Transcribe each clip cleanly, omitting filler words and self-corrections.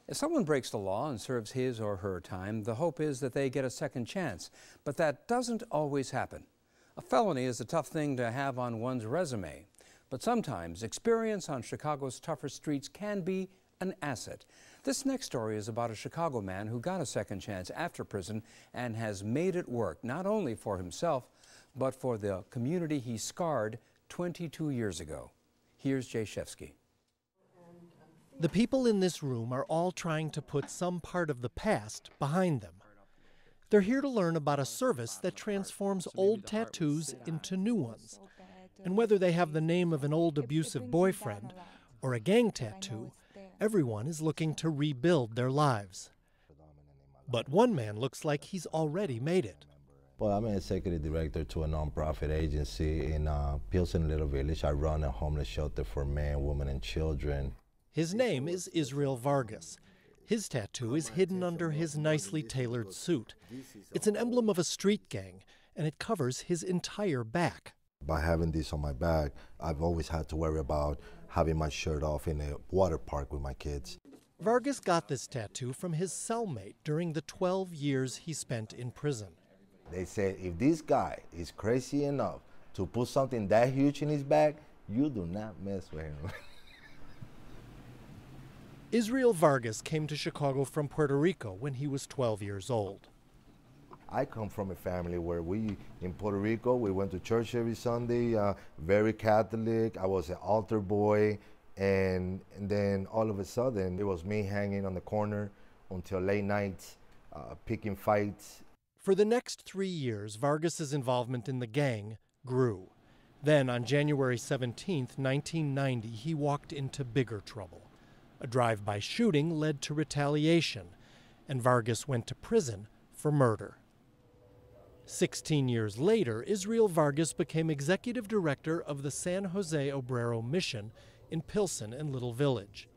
If someone breaks the law and serves his or her time, the hope is that they get a second chance. But that doesn't always happen. A felony is a tough thing to have on one's resume. But sometimes experience on Chicago's tougher streets can be an asset. This next story is about a Chicago man who got a second chance after prison and has made it work, not only for himself, but for the community he scarred 22 years ago. Here's Jay Shefsky. The people in this room are all trying to put some part of the past behind them. They're here to learn about a service that transforms old tattoos into new ones. And whether they have the name of an old abusive boyfriend or a gang tattoo, everyone is looking to rebuild their lives. But one man looks like he's already made it. Well, I'm an executive director to a nonprofit agency in Pilsen and Little Village. I run a homeless shelter for men, women, and children. His name is Israel Vargas. His tattoo is hidden under his nicely tailored suit. It's an emblem of a street gang, and it covers his entire back. By having this on my back, I've always had to worry about having my shirt off in a water park with my kids. Vargas got this tattoo from his cellmate during the 12 years he spent in prison. They said, if this guy is crazy enough to put something that huge in his back, you do not mess with him. Israel Vargas came to Chicago from Puerto Rico when he was 12 years old. I come from a family where in Puerto Rico, we went to church every Sunday, very Catholic. I was an altar boy, and then all of a sudden, it was me hanging on the corner until late nights, picking fights. For the next 3 years, Vargas's involvement in the gang grew. Then, on January 17, 1990, he walked into bigger trouble. A drive-by shooting led to retaliation, and Vargas went to prison for murder. 16 years later, Israel Vargas became executive director of the San Jose Obrero Mission in Pilsen and Little Village.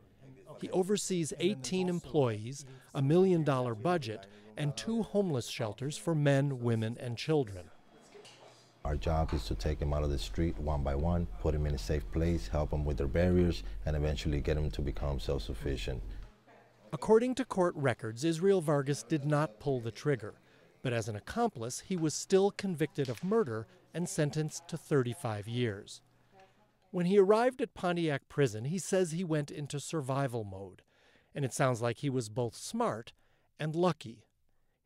He oversees 18 employees, a $1 million budget, and 2 homeless shelters for men, women, and children. Our job is to take them out of the street one by one, put them in a safe place, help them with their barriers, and eventually get them to become self-sufficient. According to court records, Israel Vargas did not pull the trigger, but as an accomplice, he was still convicted of murder and sentenced to 35 years. When he arrived at Pontiac Prison, he says he went into survival mode, and it sounds like he was both smart and lucky.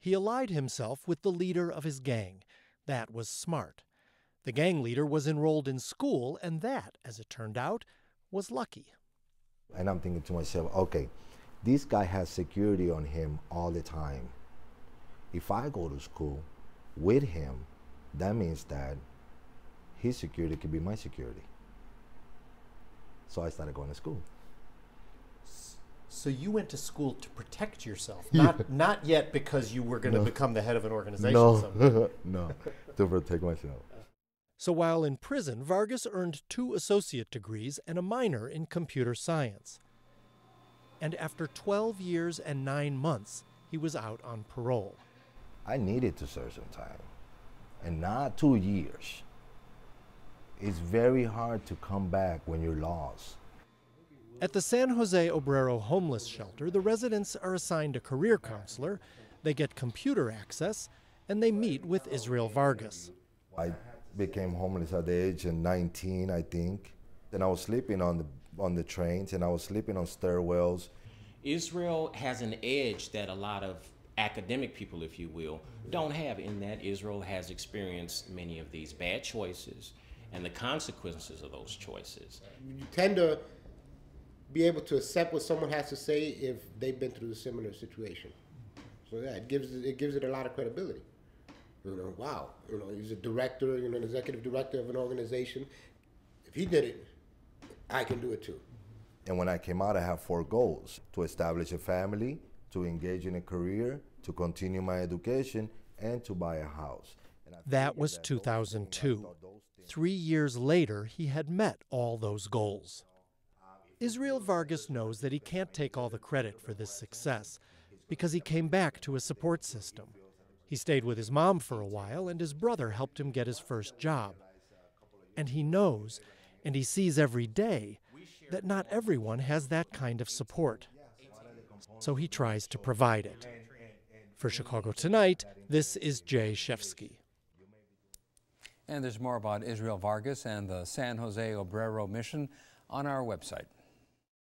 He allied himself with the leader of his gang. That was smart. The gang leader was enrolled in school, and that, as it turned out, was lucky. And I'm thinking to myself, okay, this guy has security on him all the time. If I go to school with him, that means that his security could be my security. So I started going to school. So you went to school to protect yourself, Yeah. not yet because you were going to become the head of an organization someday. No, no, to protect myself. So while in prison, Vargas earned 2 associate degrees and a minor in computer science. And after 12 years and 9 months, he was out on parole. I needed to serve some time, and not 2 years. It's very hard to come back when you're lost. At the San Jose Obrero homeless shelter, the residents are assigned a career counselor, they get computer access, and they meet with Israel Vargas. I became homeless at the age of 19, I think. And I was sleeping on the trains, and I was sleeping on stairwells. Israel has an edge that a lot of academic people, if you will, don't have, in that Israel has experienced many of these bad choices and the consequences of those choices. You tend to be able to accept what someone has to say if they've been through a similar situation. So yeah, it gives it a lot of credibility. You know, wow, you know, he's a director, you know, an executive director of an organization. If he did it, I can do it too. And when I came out, I had 4 goals: to establish a family, to engage in a career, to continue my education, and to buy a house. That was 2002. 3 years later, he had met all those goals. Israel Vargas knows that he can't take all the credit for this success because he came back to a support system. He stayed with his mom for a while, and his brother helped him get his first job. And he knows, and he sees every day, that not everyone has that kind of support. so he tries to provide it. For Chicago Tonight, this is Jay Shefsky. And there's more about Israel Vargas and the San Jose Obrero Mission on our website.